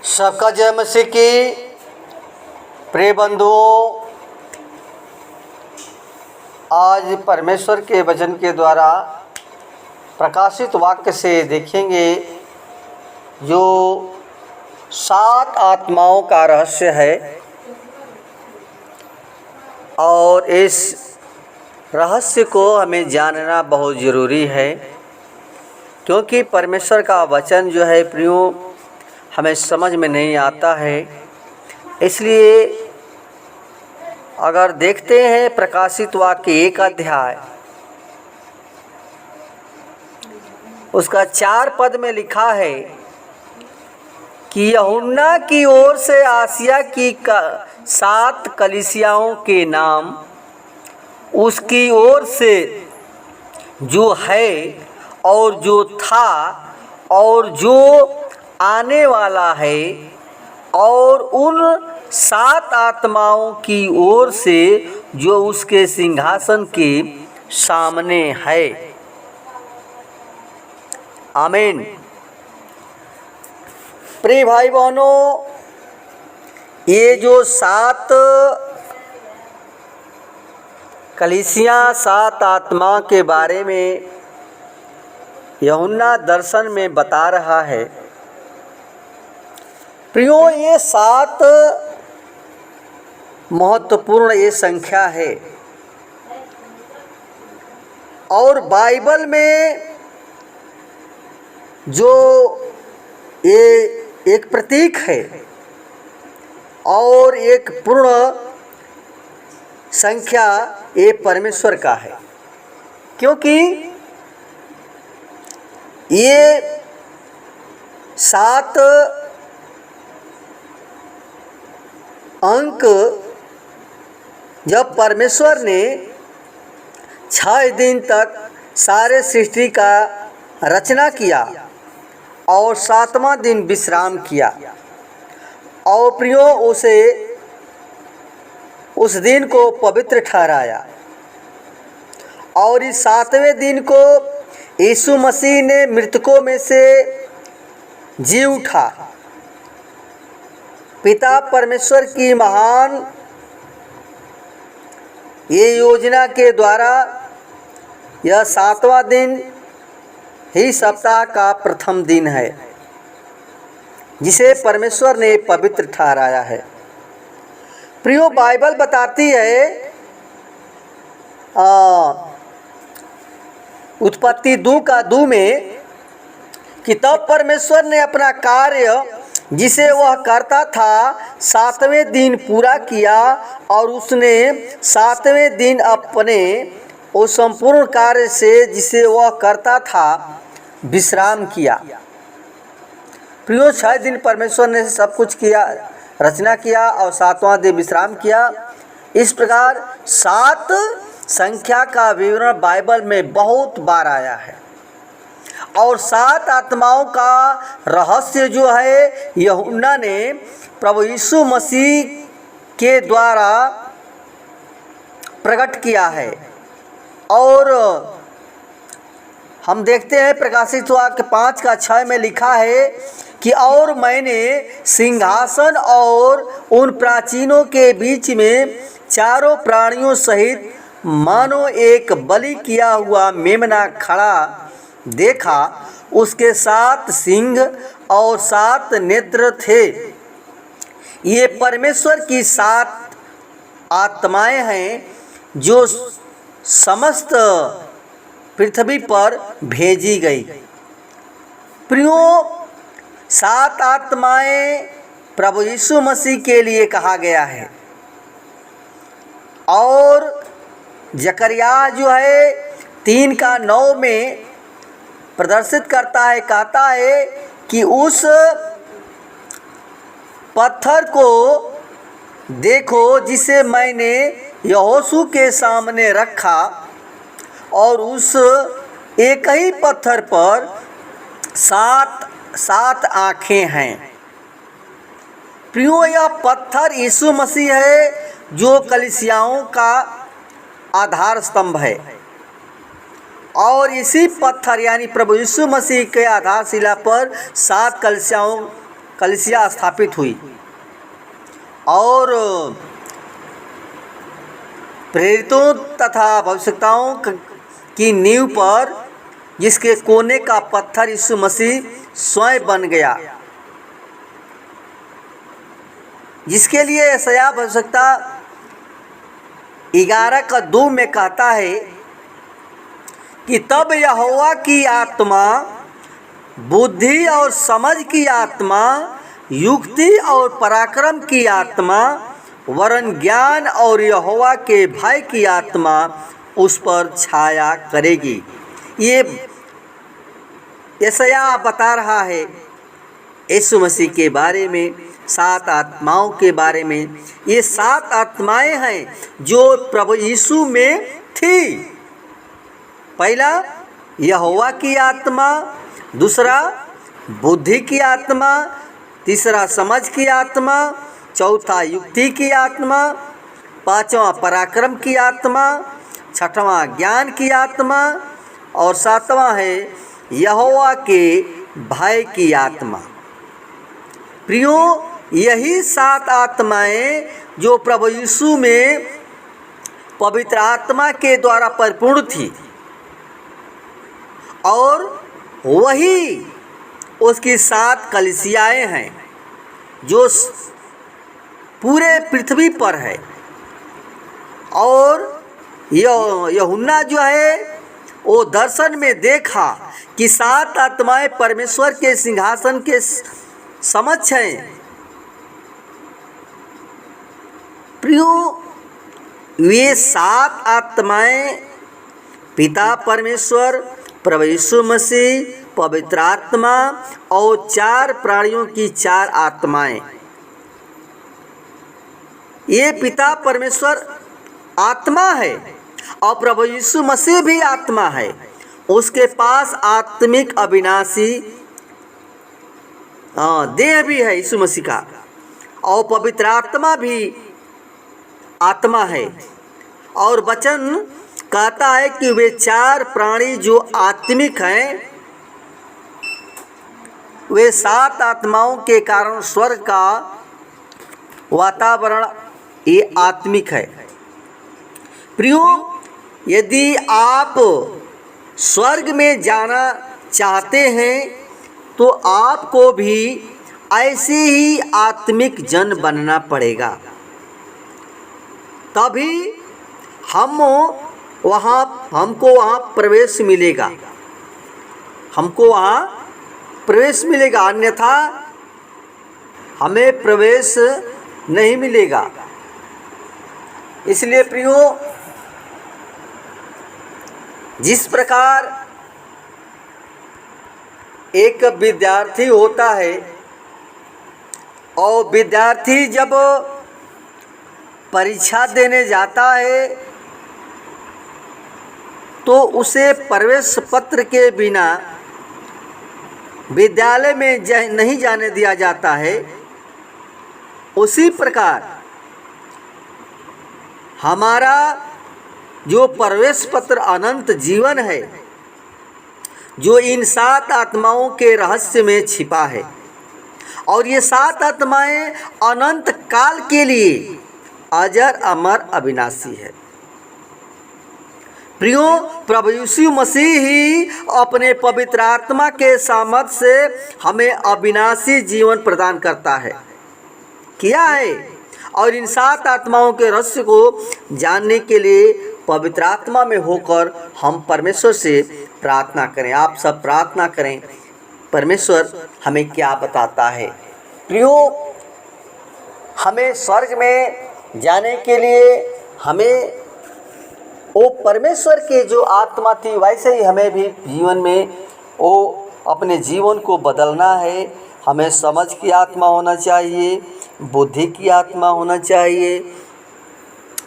सबका जय मसीह की। प्रिय बंधुओं, आज परमेश्वर के वचन के द्वारा प्रकाशित वाक्य से देखेंगे जो 7 आत्माओं का रहस्य है। और इस रहस्य को हमें जानना बहुत ज़रूरी है, क्योंकि परमेश्वर का वचन जो है प्रियो हमें समझ में नहीं आता है। इसलिए अगर देखते हैं प्रकाशित वाक्य 1 अध्याय उसका 4 पद में लिखा है कि यूहन्ना की ओर से आसिया की 7 कलीसियाओं के नाम, उसकी ओर से जो है और जो था और जो आने वाला है, और उन 7 आत्माओं की ओर से जो उसके सिंहासन के सामने है। आमीन। प्रिय भाई बहनों, ये जो 7 कलीसियाँ, 7 आत्मा के बारे में यूहन्ना दर्शन में बता रहा है। प्रियो, ये 7 महत्वपूर्ण ये संख्या है और बाइबल में जो ये एक प्रतीक है और एक पूर्ण संख्या ये परमेश्वर का है, क्योंकि ये 7 अंक जब परमेश्वर ने 6 दिन तक सारे सृष्टि का रचना किया और 7वां दिन विश्राम किया, और प्रियो उस दिन को पवित्र ठहराया, और इस 7वें दिन को यीशु मसीह ने मृतकों में से जी उठा। पिता परमेश्वर की महान ये योजना के द्वारा यह 7वां दिन ही सप्ताह का प्रथम दिन है, जिसे परमेश्वर ने पवित्र ठहराया है। प्रियो, बाइबल बताती है उत्पत्ति 2:2 में कि तब परमेश्वर ने अपना कार्य जिसे वह करता था 7वें दिन पूरा किया, और उसने 7वें दिन अपने उस संपूर्ण कार्य से जिसे वह करता था विश्राम किया। प्रियो, 6 दिन परमेश्वर ने सब कुछ किया, रचना किया, और 7वां दिन विश्राम किया। इस प्रकार 7 संख्या का विवरण बाइबल में बहुत बार आया है, और 7 आत्माओं का रहस्य जो है यूहन्ना ने प्रभु यीशु मसीह के द्वारा प्रकट किया है। और हम देखते हैं प्रकाशित वाक्य 5:6 में लिखा है कि और मैंने सिंहासन और उन प्राचीनों के बीच में चारों प्राणियों सहित मानो एक बलि किया हुआ मेमना खड़ा देखा। उसके 7 सींग और 7 नेत्र थे। ये परमेश्वर की 7 आत्माएं हैं जो समस्त पृथ्वी पर भेजी गई। प्रियो, 7 आत्माएं प्रभु यीशु मसीह के लिए कहा गया है, और जकरिया जो है 3:9 में प्रदर्शित करता है, कहता है कि उस पत्थर को देखो जिसे मैंने यहोशू के सामने रखा, और उस एक ही पत्थर पर 7 आँखें हैं। प्रियो, यह पत्थर यीशु मसीह है जो कलीसियाओं का आधार स्तंभ है, और इसी पत्थर यानी प्रभु यीशु मसीह के आधारशिला पर 7 कलीसियाओं कलीसिया स्थापित हुई और प्रेरितों तथा भविष्यवक्ताओं की नींव पर जिसके कोने का पत्थर यीशु मसीह स्वयं बन गया, जिसके लिए यशायाह भविष्यवक्ता 11:2 में कहता है कि तब यहोवा की आत्मा, बुद्धि और समझ की आत्मा, युक्ति और पराक्रम की आत्मा, वरन ज्ञान और यहोवा के भय की आत्मा उस पर छाया करेगी। ये यशायाह बता रहा है यीशु मसीह के बारे में, 7 आत्माओं के बारे में। ये 7 आत्माएं हैं जो प्रभु यीशु में थी। पहला यहोवा की आत्मा, दूसरा बुद्धि की आत्मा, तीसरा समझ की आत्मा, चौथा युक्ति की आत्मा, पांचवा पराक्रम की आत्मा, छठवां ज्ञान की आत्मा और सातवां है यहोवा के भय की आत्मा। प्रियो, यही 7 आत्माएं जो प्रभु यीशु में पवित्र आत्मा के द्वारा परिपूर्ण थी और वही उसकी 7 कलीसियाएं हैं जो पूरे पृथ्वी पर है। और यूहन्ना जो है वो दर्शन में देखा कि 7 आत्माएं परमेश्वर के सिंहासन के समक्ष हैं। प्रियो, वे 7 आत्माएं पिता परमेश्वर, प्रभु यीशु मसीह, पवित्र आत्मा और 4 प्राणियों की 4 आत्माएं। ये पिता परमेश्वर आत्मा है और प्रभु यीशु मसीह भी आत्मा है। उसके पास आत्मिक अविनाशी देह भी है यीशु मसीह का, और पवित्र आत्मा भी आत्मा है। और वचन कहता है कि वे 4 प्राणी जो आत्मिक हैं, वे 7 आत्माओं के कारण स्वर्ग का वातावरण ये आत्मिक है। प्रियो, यदि आप स्वर्ग में जाना चाहते हैं तो आपको भी ऐसे ही आत्मिक जन बनना पड़ेगा, तभी हमको वहाँ प्रवेश मिलेगा, हमको वहाँ प्रवेश मिलेगा, अन्यथा हमें प्रवेश नहीं मिलेगा। इसलिए प्रियो, जिस प्रकार एक विद्यार्थी होता है और विद्यार्थी जब परीक्षा देने जाता है तो उसे प्रवेश पत्र के बिना विद्यालय में नहीं जाने दिया जाता है, उसी प्रकार हमारा जो प्रवेश पत्र अनंत जीवन है, जो इन 7 आत्माओं के रहस्य में छिपा है, और ये 7 आत्माएं अनंत काल के लिए अजर अमर अविनाशी है। प्रियो, प्रभु यीशु मसीह ही अपने पवित्र आत्मा के सामर्थ्य से हमें अविनाशी जीवन प्रदान करता है, किया है। और इन 7 आत्माओं के रहस्य को जानने के लिए पवित्र आत्मा में होकर हम परमेश्वर से प्रार्थना करें। आप सब प्रार्थना करें, परमेश्वर हमें क्या बताता है। प्रियो, हमें स्वर्ग में जाने के लिए हमें वो परमेश्वर के जो आत्मा थी, वैसे ही हमें भी जीवन में वो अपने जीवन को बदलना है। हमें समझ की आत्मा होना चाहिए, बुद्धि की आत्मा होना चाहिए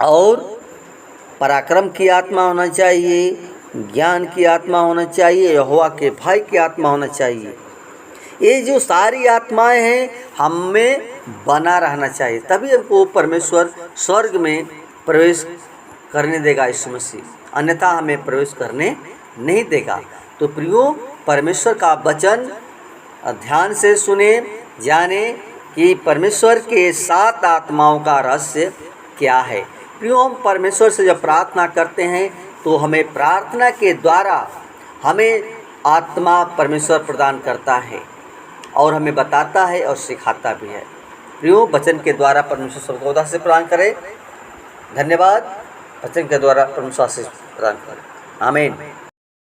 और पराक्रम की आत्मा होना चाहिए, ज्ञान की आत्मा होना चाहिए, यहोवा के भय की आत्मा होना चाहिए। ये जो सारी आत्माएं हैं हमें बना रहना चाहिए, तभी हमको परमेश्वर स्वर्ग में प्रवेश करने देगा यीशु मसीह, अन्यथा हमें प्रवेश करने नहीं देगा। तो प्रियो, परमेश्वर का वचन ध्यान से सुने, जाने कि परमेश्वर के 7 आत्माओं का रहस्य क्या है। प्रियो, हम परमेश्वर से जब प्रार्थना करते हैं तो हमें प्रार्थना के द्वारा हमें आत्मा परमेश्वर प्रदान करता है और हमें बताता है और सिखाता भी है। प्रियो, वचन के द्वारा परमेश्वर सर्वदा से प्रदान करे। धन्यवाद। वचन के द्वारा परमेश्वर आशीष प्रदान करे। आमीन।